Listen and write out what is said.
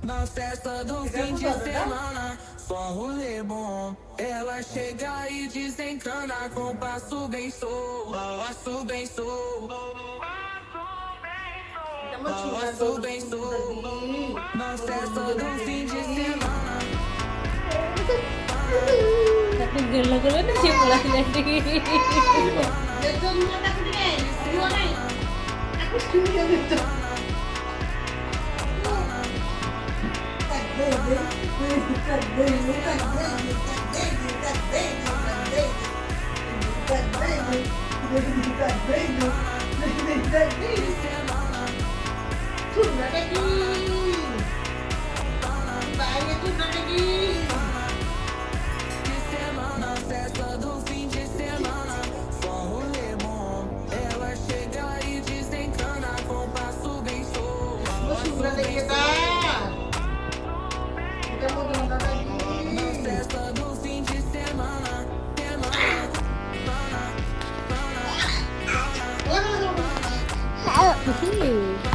Na festa do fim de semana, só rolê bom. Ela chega e desencana com passo bem solto, passo bem solto, passo bem solto. Na festa do fim de semana. Satu gelo-gelo na siya pula lagi. Dito muna ako din. Siguro na eh. Ako siguro dito. Tuna lagi. Bahaya tuna lagi. Na festa do fim de semana, só rolê bom. Ela chega e desencana com passo bem solto, passo bem kita. Kita mau nonton lagi. na festa do fim de semana, semana, semana, semana. Hehehe.